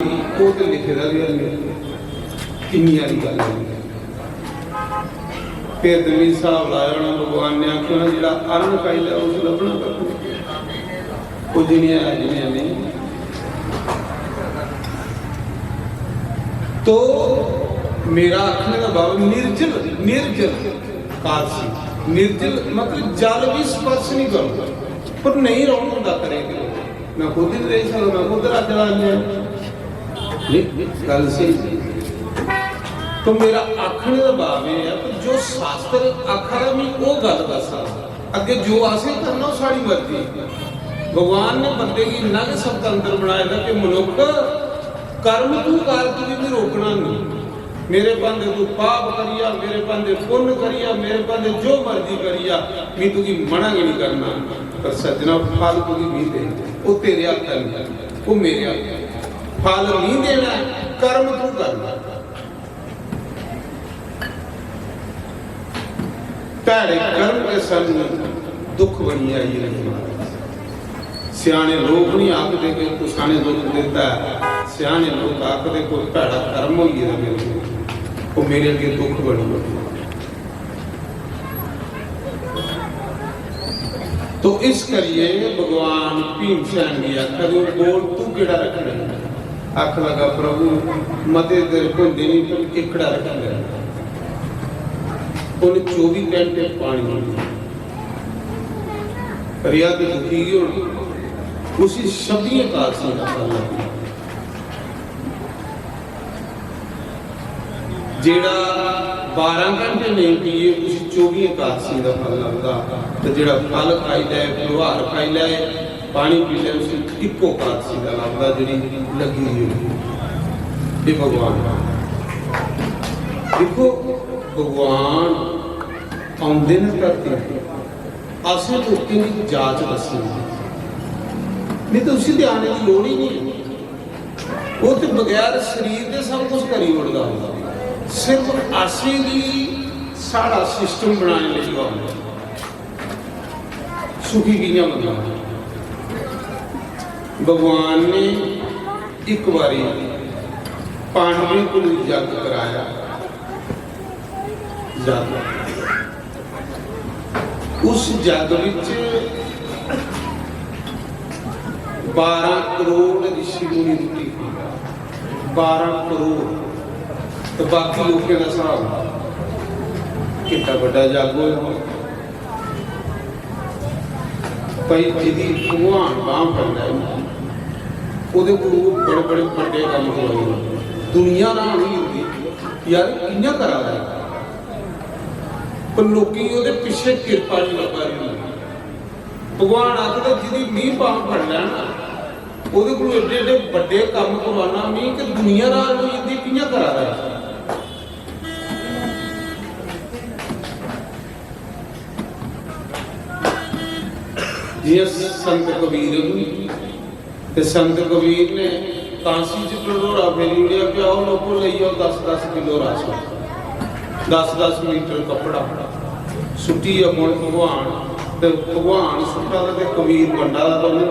ਉਹ ਤੇ ਲਿਖੇ ਦਾ ਵੀ ਕਿੰਨੀ ਵਾਲੀ ਗੱਲ ਹੈ। ਫਿਰ ਦਲੀ ਸਾਹਿਬ ਲਾਇਆ ਉਹਨਾਂ ਭਗਵਾਨ ਨੇ ਆਖਿਆ ਜਿਹੜਾ ਅਰਨ ਕਾਈ ਲਿਆ ਉਸ ਲੱਭਣਾ ਪਊ ਕੁਝ ਨਹੀਂ ਹੈ ਜਿਵੇਂ ਨਹੀਂ। तो मेरा आखने का भाव निर्जल निर्जल काशी निर्जल मतलब जल भी स्पर्श नहीं करूँगा पर नहीं रहूँगा करेंगे मैं खुद ही रह सकता मैं खुद राजा गल सही। तो मेरा आखने का भाव यह है कि जो शास्त्र आखा है मैं वो गल दसा अगे जो हासिल करना वो साड़ी मर्जी। भगवान ने बंदे की इन्ना के शब्द अंदर बनाया था कि मनुख कर्म तू कर तू भी रोकना नहीं। मेरे बंदे तू पाप करिया मेरे बंदे पुण्य करिया मेरे बंदे जो मर्जी करिया मैं तुझी मना नहीं करना पर सज्जना फल तुझी भी दे वो तेरे हाथ है वो मेरे हाथ है फल नहीं देना कर्म तू करना। भैड़े कर्म के सन दुख बनी आई है। सियाने लोग नहीं आखते कि तुसाने दुख देता है सियाने लोग आखते कोई भैड़ा कर्म हो गया वो मेरे अगे दुख बनी। तो इस करिए भगवान भीमसेन की आखा जो बोल तू केड़ा रखना आख लगा प्रभु मते तेरे भुंदे नहीं पर एकड़ा रख लिया उन्हें 24 घंटे पानी रिया तो दुखी होनी उसी शब्दी एकादशी का फल लगता जेड़ा 12 घंटे नहीं पिए उसी 24 एकादशी का फल लगता तो जेड़ा फल खाई जाए फलवार खाई जाए पानी पी जाए उसी इको एकादशी का लगता जी लगी हुई भगवान। देखो भगवान आउंदे ने करते असें लोगों की जांच दसी नहीं तो उसी ध्यान की लोड़ ही नहीं वो तो बगैर शरीर के सब कुछ करी उड़ता होगा सिर्फ आसे की सारा सिस्टम बनाने लगा सुखी किया मतलब भगवान ने एक बारी पांडवों को जग कराया जग उस जग विच 12 करोड़ ऋषि मुनि रोटी 12 करोड़ तो बाकी लोगों का हिसाब कितना बड़ा जग हो भाई जी भगवान बांह पड़ना है वो बड़े बड़े बड़े काम करवाए दुनिया ना नहीं होती यार कियां करा है पर लोग पिछे कृपा नहीं लगा रही भगवान आखदा जिहदी नींह बांह फड़ लैना ਉਹਦੇ ਕੋਲ ਏਡੇ ਏਡੇ ਵੱਡੇ ਕੰਮ ਕਰਵਾਉਣਾ ਨਹੀਂ ਕਿ ਦੁਨੀਆ ਨਾਲ ਨੂੰ ਇਹਦੀ ਕਿੰਨਾ ਕਰਾ ਰਿਹਾ। ਜੇ ਸੰਤ ਕਬੀਰ ਤੇ ਸੰਤ ਕਬੀਰ ਨੇ ਕਾਂਸੀ ਚ ਢੋਰਾ ਫੇਰੀ ਉੜਿਆ ਪਿਆ ਉਹ ਲੋਕੋ ਲਈ ਉਹ 10-10 ਕਿਲੋ ਰਾਸ਼ਨ 10-10 ਮੀਟਰ ਕੱਪੜਾ ਸੁੱਟੀ ਆ ਭਗਵਾਨ ਤੇ ਭਗਵਾਨ ਸੁੱਟਾ ਦਾ ਤੇ ਕਬੀਰ ਬੰਡਾ ਦਾ ਦੋਨੇ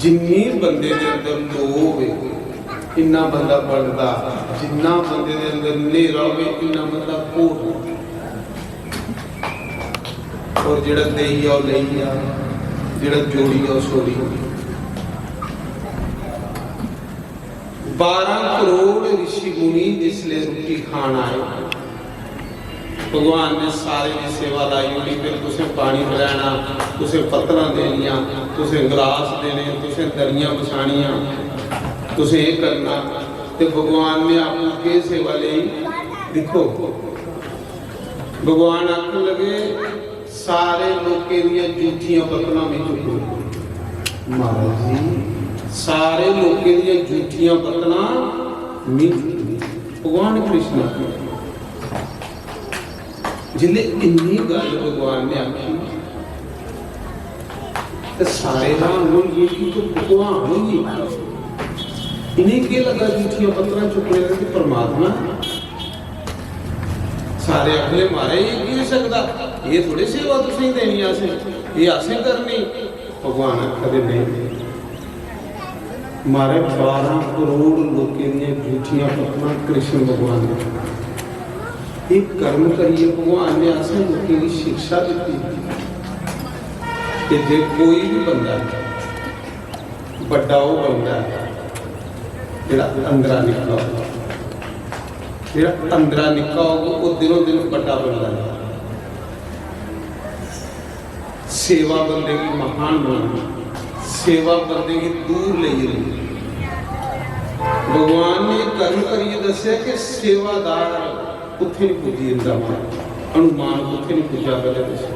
जिन्नी बंदे दे अंदर लोभ होवे इन्ना बंदा बनदा जिन्ना बंदे दे अंदर नेरा होवे इन्ना बंदा कोट और जेड़ा देई आ लई आ जेड़ा जोड़ी आ सोड़ी 12 करोड़ ऋषि मुनि जिसले रोटी खान आए भगवान ने सारे की सेवा लाई होनी फिर तुसें पानी पिलाना तुसें पत्तलां देनियां तुसें गिलास देने तुसें दरियां बिछानियां तुसें ये करना तो भगवान ने आपको के सेवा ली। देखो भगवान आखन लगे सारे लोगों दी झूठियां पत्तलां में चुको महाराज जी सारे लोगों दी झूठियां पत्तलां में भगवान कृष्ण जिले इन्नी गल भगवान ने आखी तो सारे राम होंगे कि तो भगवान होंगे इन्हें क्या लगा झूठियां पत्थर चुकने कि परमात्मा सारे अगले मारे ये की सकता ये थोड़ी सेवा तुसीं देनी आसे ये आसे करनी भगवान कदे नहीं। मारे 12 करोड़ लोगों ने झूठियां पत्मा कृष्ण भगवान ने एक कर्म करिए। भगवान ने ऐसे लोगों की शिक्षा दी कि जे कोई भी बंदा बड़ा वो बंदा जिहड़ा अंदरा निकला होगा, जिहड़ा अंदरा निकला होगा वो दिनों दिन बड़ा बनता है। सेवा बंदे की महान बनना, सेवा बंदे की दूर ले रही। भगवान ने कर्म करिए दसिया कि सेवादार कुत्थे नहीं पुजी इंदा हनुमान कुत्थे नहीं पुजा पहले दसिया।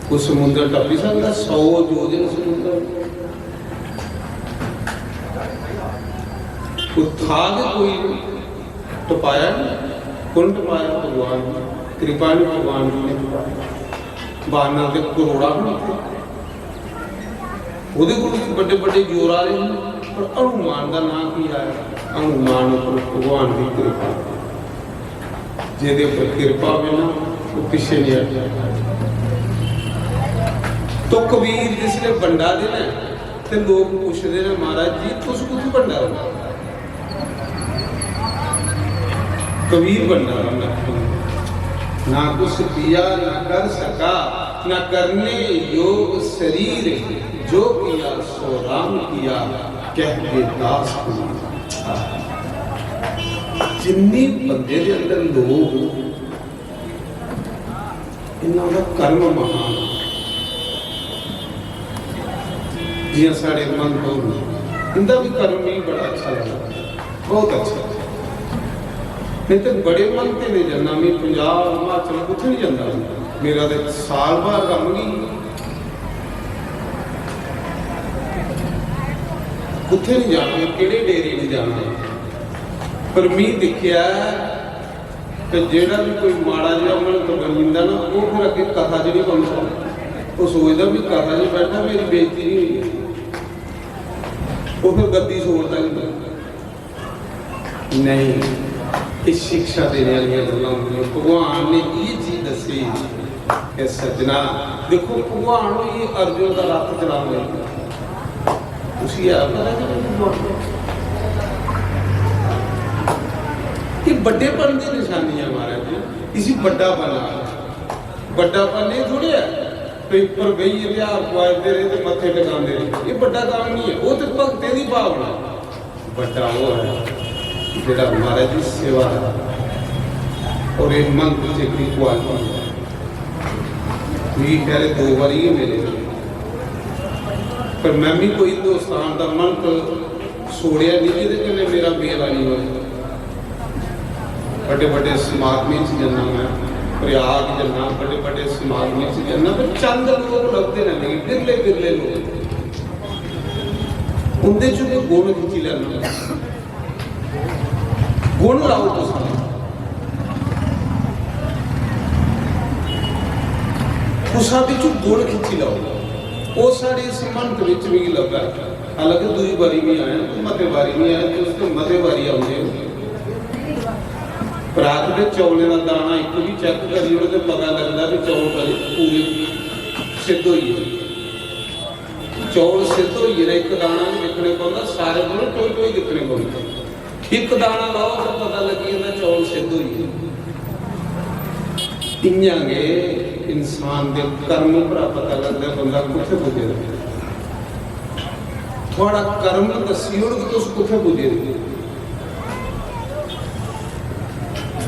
कोई समुद्र टप्पी सकता 100 योजन समुद्र था कोई टपाया नहीं। कौन टपाया? भगवान कृपा ने, भगवान ने टपाया। बानर के करोड़ा ਉਹਦੇ ਕੋਲ ਵੱਡੇ ਵੱਡੇ ਜੋਰ ਆ ਰਹੇ ਨੇ, ਪਰ ਹਨੂਮਾਨ ਦਾ ਨਾਮ ਕੀ ਆਇਆ? ਹਨੂਮਾਨ ਉੱਪਰ ਭਗਵਾਨ ਦੀ ਕਿਰਪਾ, ਜਿਹਦੇ ਉੱਪਰ ਕਿਰਪਾ ਹੋਵੇ ਨਾ ਉਹ ਪਿੱਛੇ ਨਹੀਂ ਹਟਦਾ। तो कबीर जिसने बंडा देना तो लोग पूछते हैं महाराज जी तुस कुछ बंडा हो? कबीर बंडा ना कुछ दिया ना कर सका ना करने योग शरीर जो किया सो राम किया कह के दास जिन्नी बंदे दे अंदर लोग इन्हां दा कर्म महान जियां साढ़े मन को इनका भी कर्म भी बड़ा अच्छा लगा, बहुत अच्छा। नहीं तो बड़े मन से नहीं जाना, मैं पंजाब हिमाचल कुछ नहीं जाता, मेरा तो साल भर कम नहीं कुछ नहीं जाना, किहड़े डेरे नहीं जाना। पर मैं देखिया कि जेड़ा भी कोई माड़ा जिहा मन तो बन जाता ना वो फिर अगे कथा च नहीं पहुंचता। वो सोचता भी कथा च बैठा मेरी बेइज्जती नहीं हुई, वो फिर गद्दी छोड़ता नहीं। इस शिक्षा देने वाली गल्लां भगवान ने ये चीज दसी कि सजना देखो भगवान ये अर्जुन का रथ चलाने उसी ये बड़ेपन की निशानी है महाराज जी। इसी बड़ापन बड़ापन ये थोड़ी है पेपर गई इतिहास पुआते रहे तो मत्थे टिकाते रहे, ये बड़ा काम नहीं है। वो तो भगते की भावना बड़ा वो है जोड़ा महाराज जी सेवा है और ये मन की क्वालिटी भी कह रहे 2 बार ही मिले। पर मैं भी कोई हिंदुस्तान का मन तो छोड़िया नहीं जिसे मेरा मेला नहीं हो। बड़े बड़े समागम जाना मैं प्रयाग जाना, बड़े बड़े समागम जाना, पर चंद लोग लभते नहीं, बिरले बिरले लोग उनके चो कोई गुण खिंची लेना। गुण लाओ तो कुसा बिचू गुण खिंची लाओ, वो साढ़े इस मंथ विच भी लगा। हालांकि दूसरी बारी भी आया, मते बारी भी आया, तो उसके मते बारी आते रात के चौले का दाना एक भी चेक करिए तो पता लगता भी चौल पूरे सिद्ध हो चौल सिद्ध हो एक दाना भी दिखने पौधा, सारे को कोई कोई दिखने पौधा। एक दाना लाओ तो पता लगी जाता चौल सिद्ध हो। इयां इंसान के कर्म पर पता लगता बंदा कुत्थे पुजे। थोड़ा कर्म दसियो तो कुत्थे पुजे।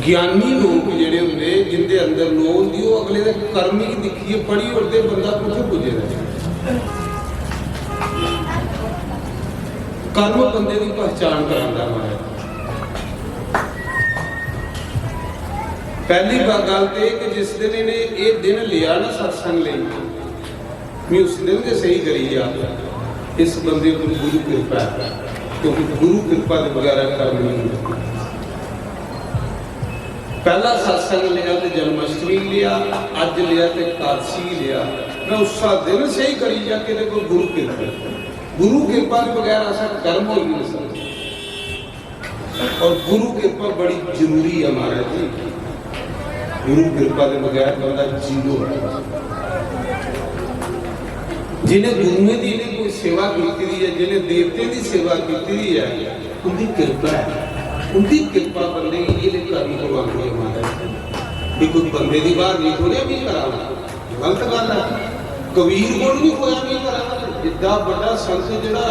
ज्ञानी लोग जिहड़े होंदे जिंदे अंदर लोग होंदी वो अगले दे कर्म ही दिखिए पढ़ी उड़ते बंदा कुछ पुजे। कर्म बंदे की पहचान करांदा है। पहली गल तो कि जिस दिन इन्हें ये दिन लिया ना सत्संग ले, मैं उस दिन के सही करी आ इस बंदे को गुरु कृपा है, क्योंकि गुरु कृपा के बगैर कर्म नहीं होता। पहला सत्संग लिया तो जन्माष्टमी लिया, अज लिया तो एकादशी लिया। मैं उस दिन सही करी जाके देखो गुरु कृपा, गुरु कृपा के बगैर ऐसा कर्म हो नहीं सकता। और गुरु कृपा बड़ी जरूरी है महाराज जी। गुरु कृपा के बगैर बंदा जीरो है। जिन्हें गुरुए की ने कोई सेवा की है, जिन्हें देवते की सेवा की है, उनकी कृपा है, उनकी कृपा बंदे की ये कर्म करवाती है महाराज। भी कोई बंदे की बात नहीं थोड़े भी करा, गलत गल है। कबीर कोल भी होया भी करा, इतना बड़ा संत जिहड़ा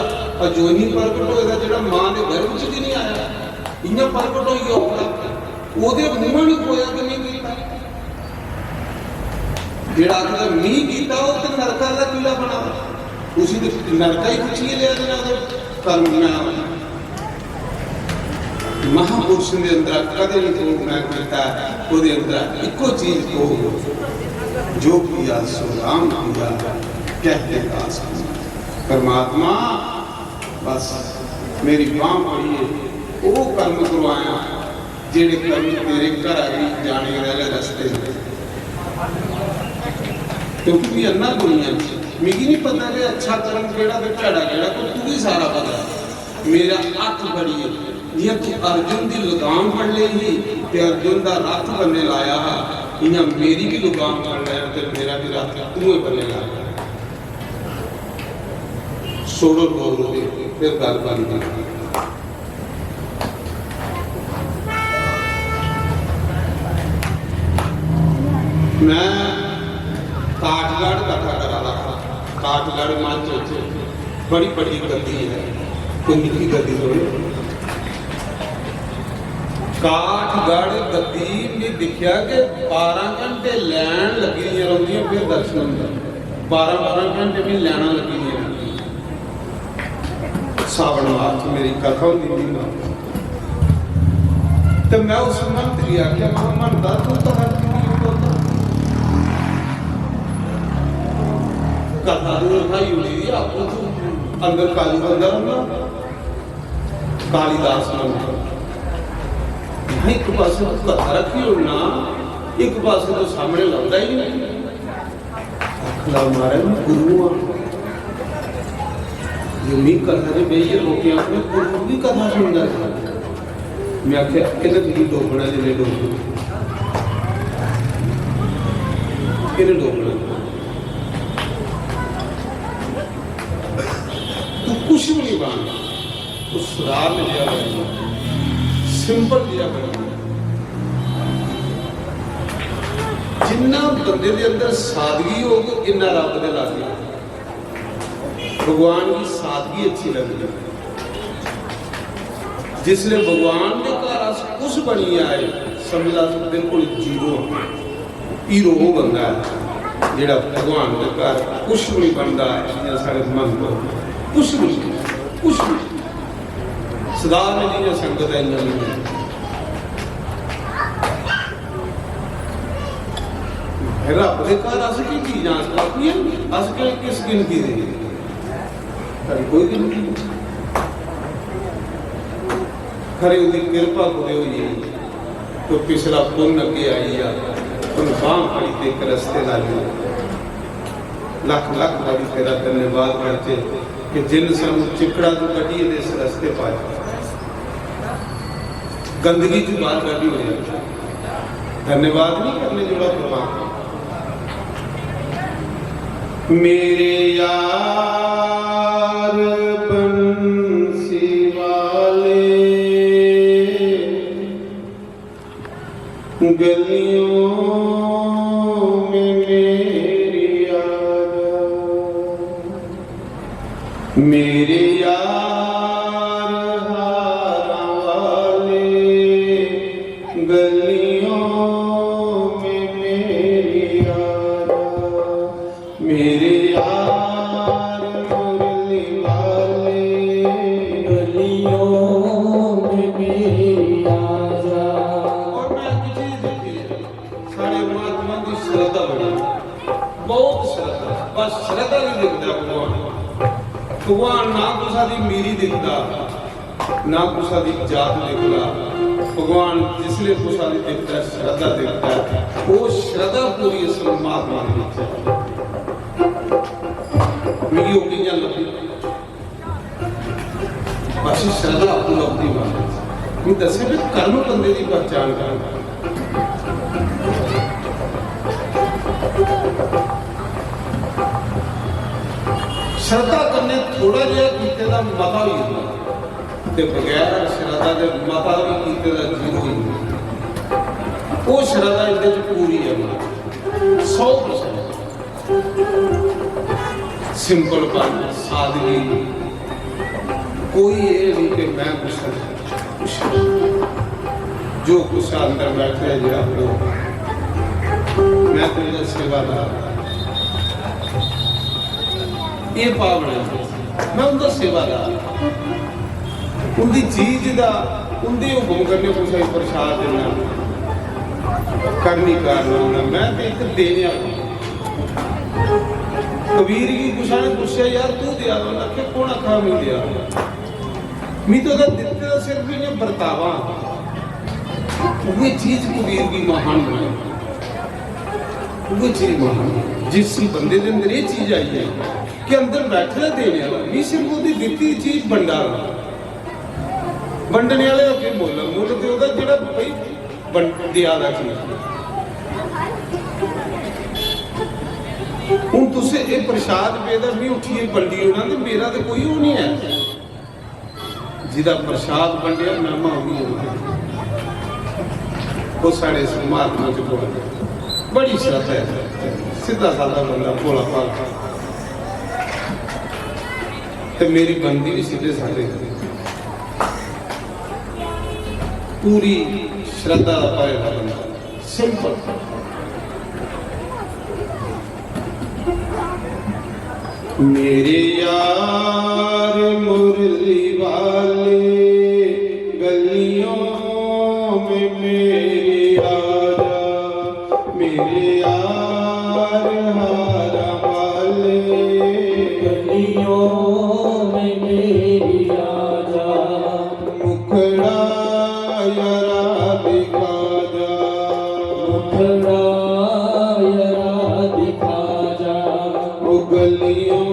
अजोनी प्रगट होएगा, जिहड़ा मां के गर्भ च भी नहीं आया, इन्ना प्रगट हो गया ਉਹਦੇ ਮੂੰਹੋਂ ਨਹੀਂ ਹੋਇਆ ਕਿ ਨਹੀਂ ਕੀਤਾ। ਜਿਹੜਾ ਆਖਦਾ ਨਹੀਂ ਕੀਤਾ ਉਹ ਤੇ ਨਰਕਾਂ ਦਾ ਕੀੜਾ ਬਣਾ, ਤੁਸੀਂ ਤੇ ਨਰਕਾਂ ਹੀ ਪੁੱਛੀ ਲਿਆ ਜਨਾ ਉਹਦੇ ਕਰਮ ਨਾ। ਮਹਾਂਪੁਰਸ਼ ਦੇ ਅੰਦਰ ਕਦੇ ਨਹੀਂ ਤੋੜਨਾ ਕੀਤਾ, ਉਹਦੇ ਅੰਦਰ ਇੱਕੋ ਚੀਜ਼ ਕਹੋ, ਜੋ ਕੀਆ ਸੋ ਰਾਮ ਕੀਆ कहते दास। परमात्मा बस मेरी बांह पड़ी है, वो कर्म करवाया जेड़े कर्म तेरे घर आई जाने वाले रस्ते, क्योंकि भी अन्ना दुनिया मिगी नहीं पता कि अच्छा कर्म केड़ा ते भैड़ा केड़ा, तो तू भी सारा पता। मेरा हथ फड़ी है, जियां तू अर्जुन की लगाम फड़ ली ते अर्जुन का रथ बनने लाया, इयां मेरी भी लगाम फड़ लिया ते मेरा भी रथ तू ही बनने लाया। सोलह लोग फिर गल बन गई। मैं काठगढ़ कथा करा रहा, काठगढ़ मंच बड़ी बड़ी गद्दी है, कोई निकी गद्दी थोड़ी। काठगढ़ गद्दी में दिखा कि 12 घंटे लैन लगी रही, फिर दर्शन 12-12 घंटे भी लैना लगी। सावन मास मेरी कथा होती तो मैं उस मंत्री आख्या मनता तू तो हर कथा लिखाई हुई आपको अंदर काली बंदा होना कालीदास एक पास तो कथा रखी होना, एक पास तो सामने लगता ही नहीं। अखला मारे गुरु नहीं कथा से बही रोके अपने गुरु की कथा सुनता था। मैं आख्या इन्हें तुझे डोबना, जिन्हें डोबना इन्हें डोबना, तू कुछ भी नहीं बन, तू सुधार में दिया करना, सिंपल दिया करना। जिन्ना बंदे के अंदर सादगी होगी इन्ना रब दे लागे, भगवान की सादगी अच्छी लगती। जिसने भगवान के घर कुछ बनी आए समझा बिल्कुल जीरो हीरो वो बंदा है जेड़ा भगवान के घर कुछ नहीं बनता। सारे मन को कुछ नहीं सदा में जिन्हें संगत है रब के घर अस की चीज काफी है, अस किस गिनती देंगे कोई गिनती नहीं। खरे उसकी कृपा पूरी हुई है तो पिछला पुण्य अगे आई आ, उन बांह पड़ी ते एक रस्ते लाली लख लख बड़ी तेरा धन्यवाद करते कि जिन सन चिकड़ा तो कटी इस रस्ते पाए, गंदगी की बात कटी हो जाए। धन्यवाद नहीं करने जोड़ा भगवान मेरे यार बंसी वाले गलियों में मेरी याद, मेरे यार हारा वाले गलियों में मेरी याद, मेरे यार मुरली वाले गलियों में मेरी याद। और मैं एक चीज देखी है, सारे महात्मा की श्रद्धा बड़ी, बहुत श्रद्धा, बस श्रद्धा नहीं दिखता भगवान। भगवान ना कुसा दी मीरी दिखता, ना कुसा दी जात दिखता। भगवान जिसले कुसा दी दिखता श्रद्धा दिखता है, वो श्रद्धा पूरी इस महात्मा ने दिखता मिली होगी या लगी बस श्रद्धा आपको लगती बात मैं दसे भी कर्म बंदे की पहचान करना। ਸ਼ਰਧਾ ਕਰਨੇ ਥੋੜਾ ਜਿਹਾ ਕੀਤੇ ਦਾ ਮਤਾ ਵੀ ਹੁੰਦਾ ਤੇ ਬਗੈਰ ਸ਼ਰਧਾ ਦੇ ਮਤਾ ਵੀ ਕੀਤੇ ਦਾ ਜ਼ੀਰੋ ਹੀ ਹੁੰਦਾ। ਉਹ ਸ਼ਰਧਾ ਇਹਦੇ ਚ ਪੂਰੀ ਹੈ 100%। ਸਿੰਪਲ ਪਰ ਸਾਦਗੀ, कोई ये नहीं कि मैं कुछ जो कुछ अंदर बैठे है जरा वो मैं तेरा सेवादार ये पावना मैं उनका सेवादार उनकी चीज का उनके हुक्म करने कुछ प्रसाद देना करनी करना मैं तो एक देने कबीर की कुछ ने पूछा यार तू दिया आखे कौन आखा मैं दिया मी तो दिते तो सिर्फ इन्हें बरतावा वो चीज कबीर की महान बनाई वो चीज महान जिस बंदे के अंदर ये चीज आई है कि अंदर बैठे देने वाला भी सिर्फ वो दी चीज बंडा वंडने वाले अगे मुल मुल तो जो भाई दिया चीज हूँ तुसे ये प्रसाद पेदा भी उठिए बंडी होना तो मेरा तो कोई वो नहीं है जिदा प्रसाद बंडिया नामा भी वो साढ़े महात्मा च बोल बड़ी श्रद्धा है सीधा साधा बंदा भोला भाला तो मेरी बंदी भी सीधे साधे पूरी श्रद्धा का पाया बंदा सिंपल मेरे यार मुरली वाले गलियों में मेरे आजा मेरे यार हारा वाले गलियों में मेरी आजा मुखड़ा यारा दिखा जा मुखड़ा यारा दिखा जा वो गलियों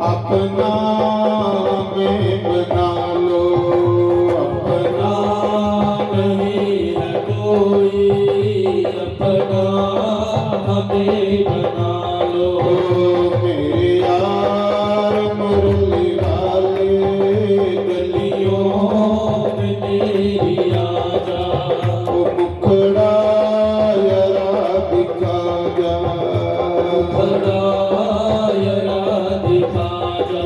अपना में बना लो अपना नहीं है कोई अपना हमें बना लो मेरे यार मुरली वाले गलियों में मेरी आजा वो मुखड़ा यारा दिखा जा मुखड़ा यारा दिखा जा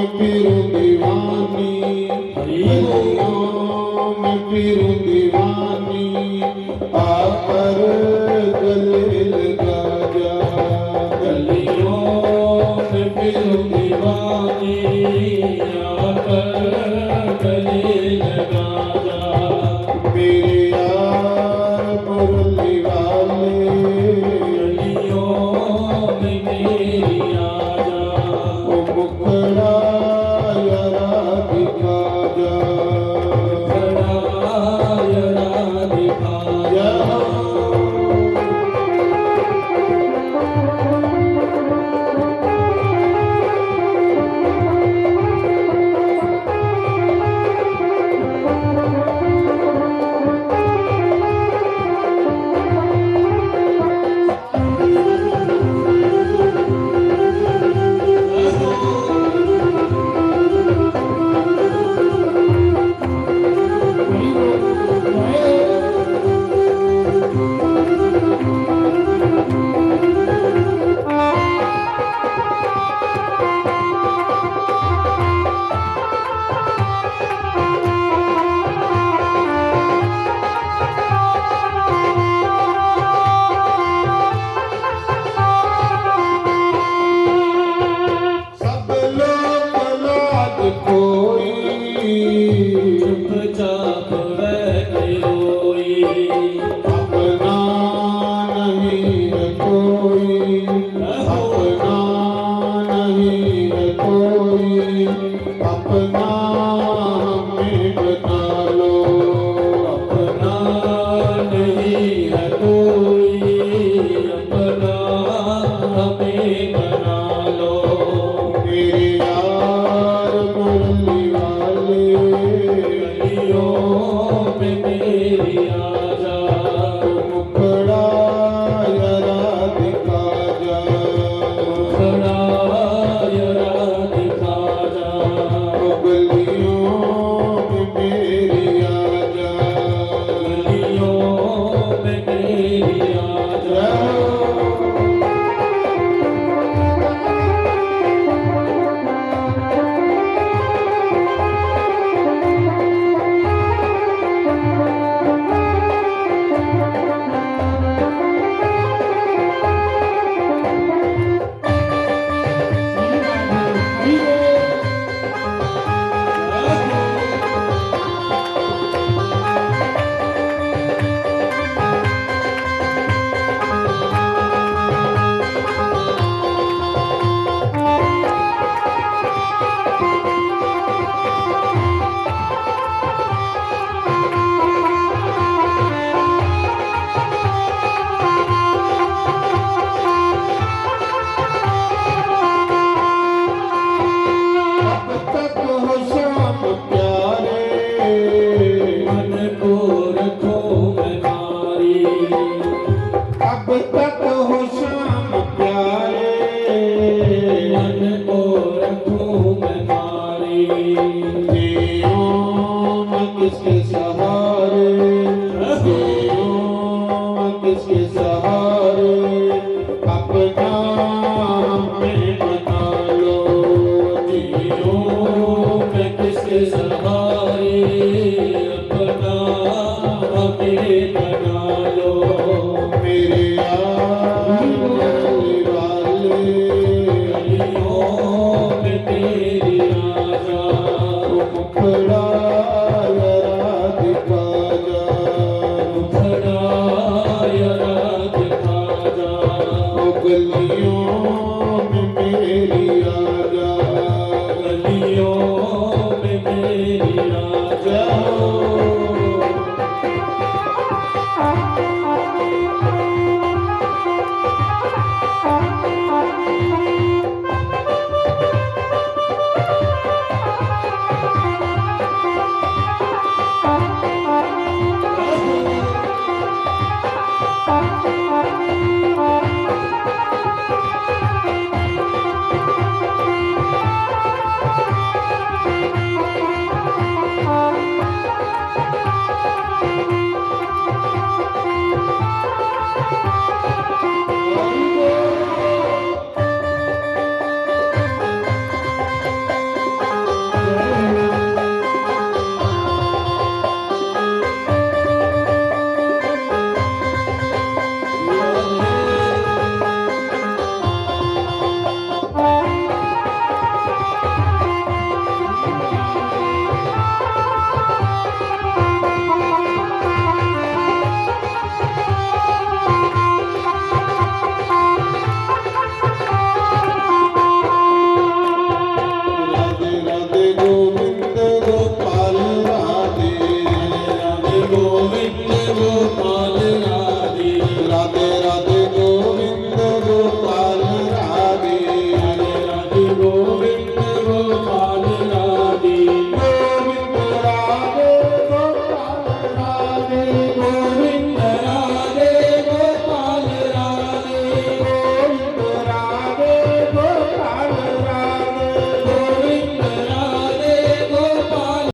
मैं पीरूं दीवानी, हरिओम मैं पीरूं दीवानी, आकर गले लगा जा। गलियों में पीरूं दीवानी, आकर गले लगा जा। मेरे यार मुरली वाले, गलियों में मेरी आजा, ओ मुखड़ा यारा दिखा जा। खड़ा यरा दिखा जा। सब लोग लाज को